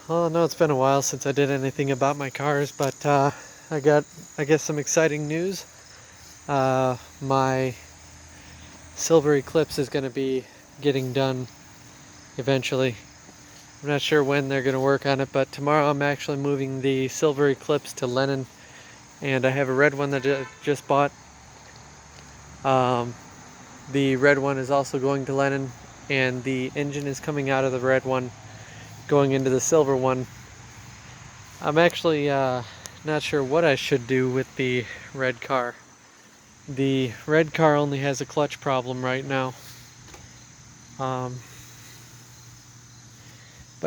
Well, I know it's been a while since I did anything about my cars, but I guess, some exciting news. My silver eclipse is going to be getting done eventually. I'm not sure when they're going to work on it, but tomorrow I'm actually moving the silver eclipse to Lennon, and I have a red one that I just bought. The red one is also going to Lennon, and the engine is coming out of the red one, going into the silver one. I'm actually not sure what I should do with the red car. The red car only has a clutch problem right now. But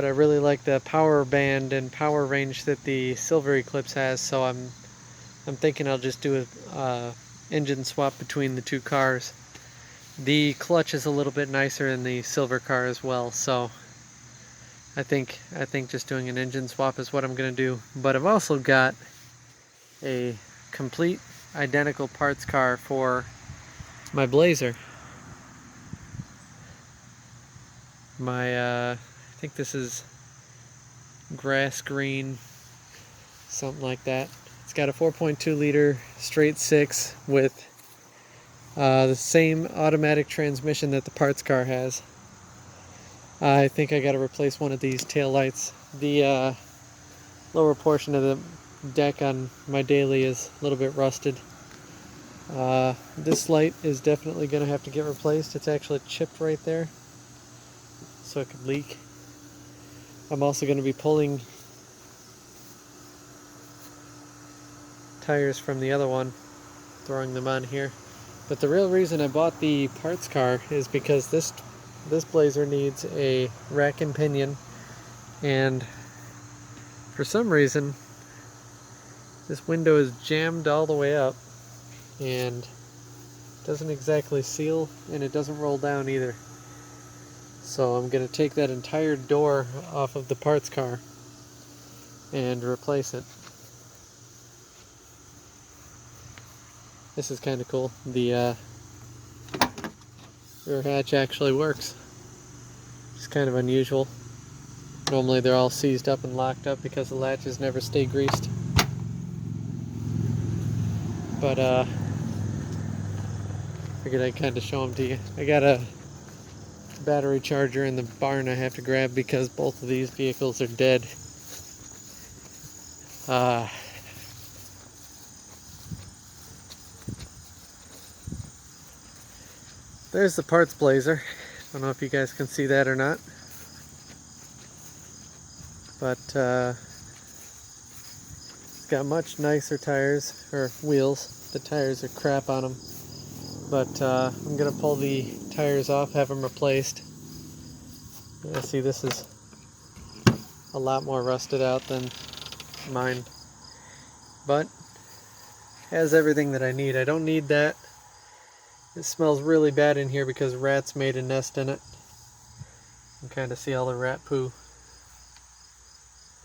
I really like the power band and power range that the silver eclipse has, so I'm thinking I'll just do a engine swap between the two cars. The clutch is a little bit nicer in the silver car as well, so I think just doing an engine swap is what I'm going to do. But I've also got a complete identical parts car for my Blazer. I think this is grass green, something like that. It's got a 4.2 liter straight six with the same automatic transmission that the parts car has. I think I got to replace one of these tail lights. The lower portion of the deck on my daily is a little bit rusted. This light is definitely going to have to get replaced. It's actually chipped right there, so it could leak. I'm also going to be pulling tires from the other one, throwing them on here. But the real reason I bought the parts car is because this Blazer needs a rack and pinion, and for some reason this window is jammed all the way up and doesn't exactly seal, and it doesn't roll down either. So I'm going to take that entire door off of the parts car and replace it. This is kind of cool. The rear hatch actually works. It's kind of unusual. Normally they're all seized up and locked up because the latches never stay greased. But figured I'd kind of show them to you. I got a battery charger in the barn I have to grab because both of these vehicles are dead. There's the parts Blazer. I don't know if you guys can see that or not, but it's got much nicer tires, or wheels. The tires are crap on them, but I'm gonna pull the tires off, have them replaced. Yeah, see, this is a lot more rusted out than mine, but has everything that I need. I don't need that. It smells really bad in here because rats made a nest in it. You can kind of see all the rat poo,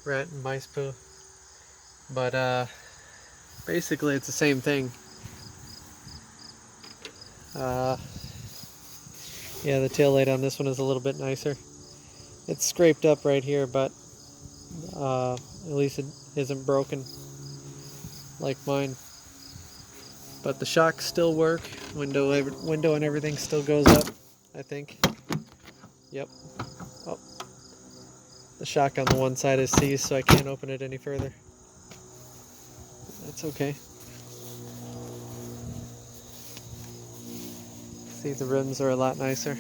rat and mice poo. But basically it's the same thing. Yeah, the tail light on this one is a little bit nicer. It's scraped up right here, but at least it isn't broken like mine. But the shocks still work. Window and everything still goes up, I think. Yep. Oh. The shock on the one side is seized, so I can't open it any further. That's okay. See, the rims are a lot nicer.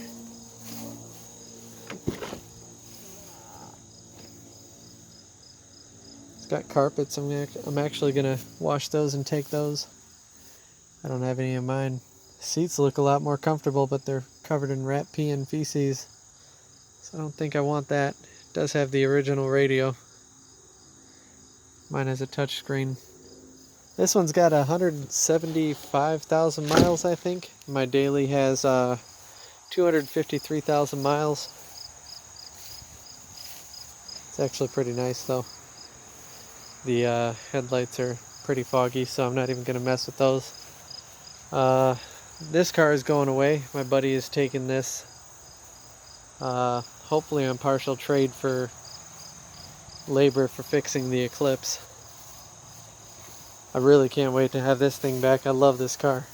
It's got carpets. I'm actually gonna wash those and take those. I don't have any of mine. Seats look a lot more comfortable, but they're covered in rat pee and feces, so I don't think I want that. It does have the original radio. Mine has a touch screen. This one's got 175,000 miles, I think. My daily has 253,000 miles. It's actually pretty nice though. The headlights are pretty foggy, so I'm not even going to mess with those. This car is going away. My buddy is taking this, hopefully on partial trade, for labor for fixing the Eclipse. I really can't wait to have this thing back. I love this car.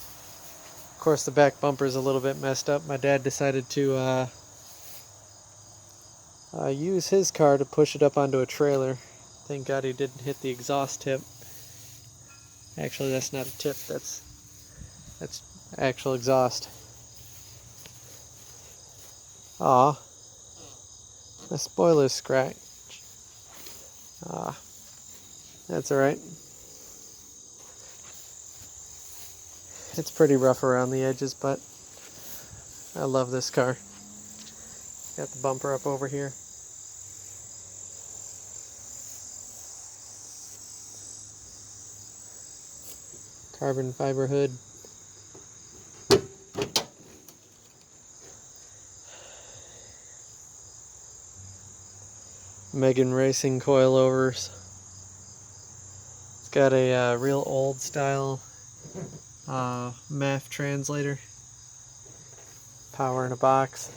Of course, the back bumper is a little bit messed up. My dad decided to use his car to push it up onto a trailer. Thank God he didn't hit the exhaust tip. Actually, that's not a tip. That's actual exhaust. Aw, my spoiler's scratched. That's alright. It's pretty rough around the edges, but I love this car. Got the bumper up over here. Carbon fiber hood. Megan Racing coilovers. It's got a real old style MAF translator. Power in a box.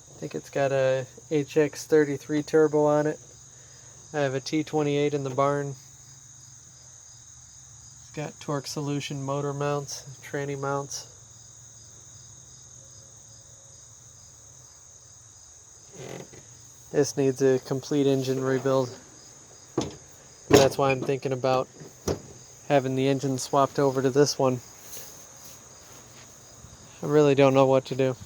I think it's got a HX33 turbo on it. I have a T28 in the barn. It's got torque solution motor mounts, tranny mounts. This needs a complete engine rebuild. That's why I'm thinking about having the engine swapped over to this one. I really don't know what to do.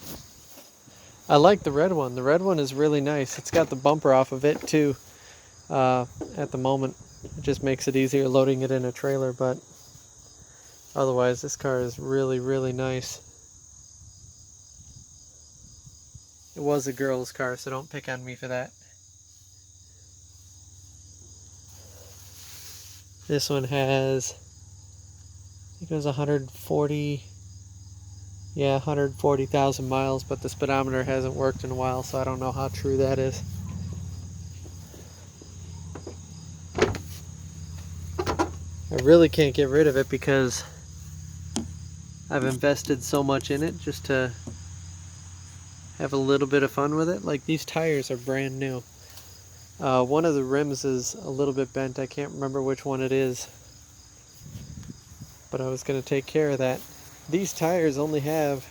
I like the red one. The red one is really nice. It's got the bumper off of it too. At the moment, it just makes it easier loading it in a trailer, but otherwise this car is really, really nice. It was a girl's car, so don't pick on me for that. This one has, I think it was 140,000 miles, but the speedometer hasn't worked in a while, so I don't know how true that is. I really can't get rid of it because I've invested so much in it just to have a little bit of fun with it. Like, these tires are brand new. One of the rims is a little bit bent. I can't remember which one it is, but I was going to take care of that. These tires only have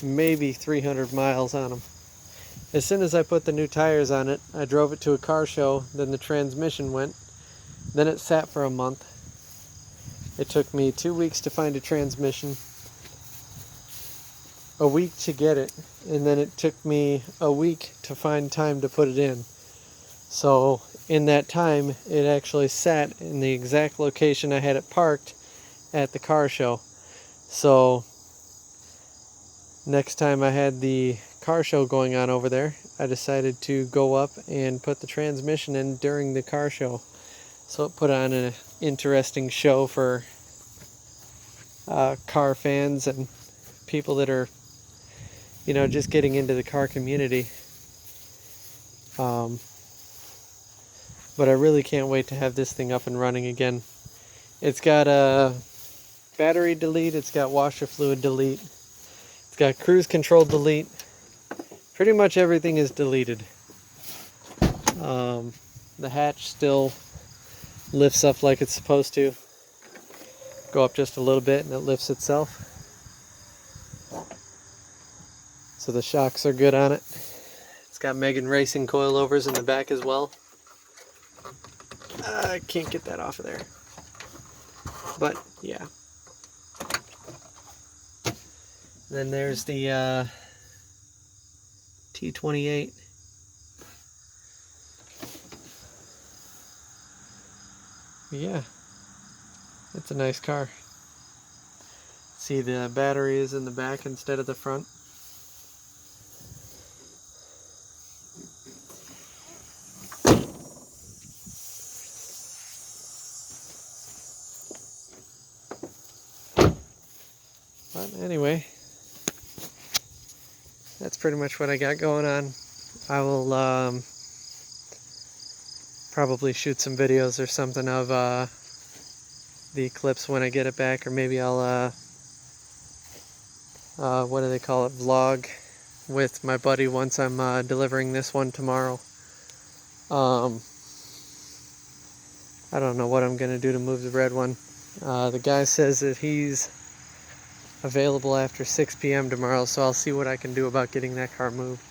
maybe 300 miles on them. As soon as I put the new tires on it, I drove it to a car show, then the transmission went, then it sat for a month. It took me 2 weeks to find a transmission, a week to get it, and then it took me a week to find time to put it in. So in that time, it actually sat in the exact location I had it parked at the car show. So next time I had the car show going on over there, I decided to go up and put the transmission in during the car show. So it put on an interesting show for car fans and people that are, you know, just getting into the car community. But I really can't wait to have this thing up and running again. It's got a battery delete, it's got washer fluid delete, it's got cruise control delete. Pretty much everything is deleted. The hatch still lifts up like it's supposed to. Go up just a little bit and it lifts itself. So the shocks are good on it. It's got Megan Racing coilovers in the back as well. I can't get that off of there. But yeah. Then there's the T28. Yeah, it's a nice car. See, the battery is in the back instead of the front. But anyway, that's pretty much what I got going on. I will probably shoot some videos or something of the Eclipse when I get it back, or maybe I'll what do they call it, vlog with my buddy once I'm delivering this one tomorrow. I don't know what I'm going to do to move the red one. The guy says that he's available after 6 p.m. tomorrow, so I'll see what I can do about getting that car moved.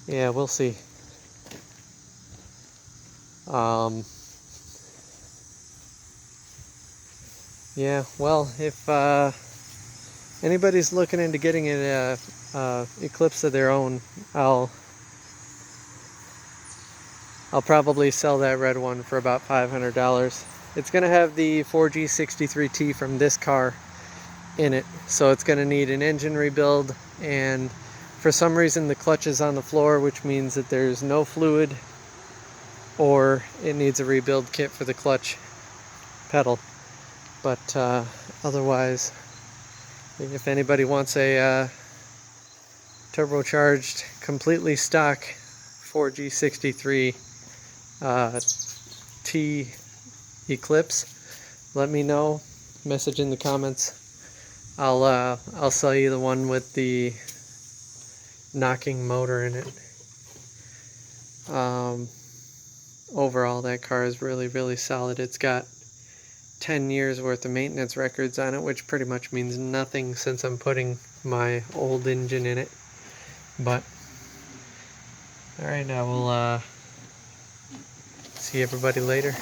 Yeah, we'll see. Yeah, well, if anybody's looking into getting an Eclipse of their own, I'll probably sell that red one for about $500. It's going to have the 4G63T from this car in it, so it's going to need an engine rebuild, and for some reason the clutch is on the floor, which means that there's no fluid, or it needs a rebuild kit for the clutch pedal. But otherwise, if anybody wants a turbocharged, completely stock 4G63 T Eclipse, let me know. Message in the comments. I'll sell you the one with the knocking motor in it. Overall, that car is really, really solid. It's got 10 years worth of maintenance records on it, which pretty much means nothing since I'm putting my old engine in it. But alright, I will see everybody later.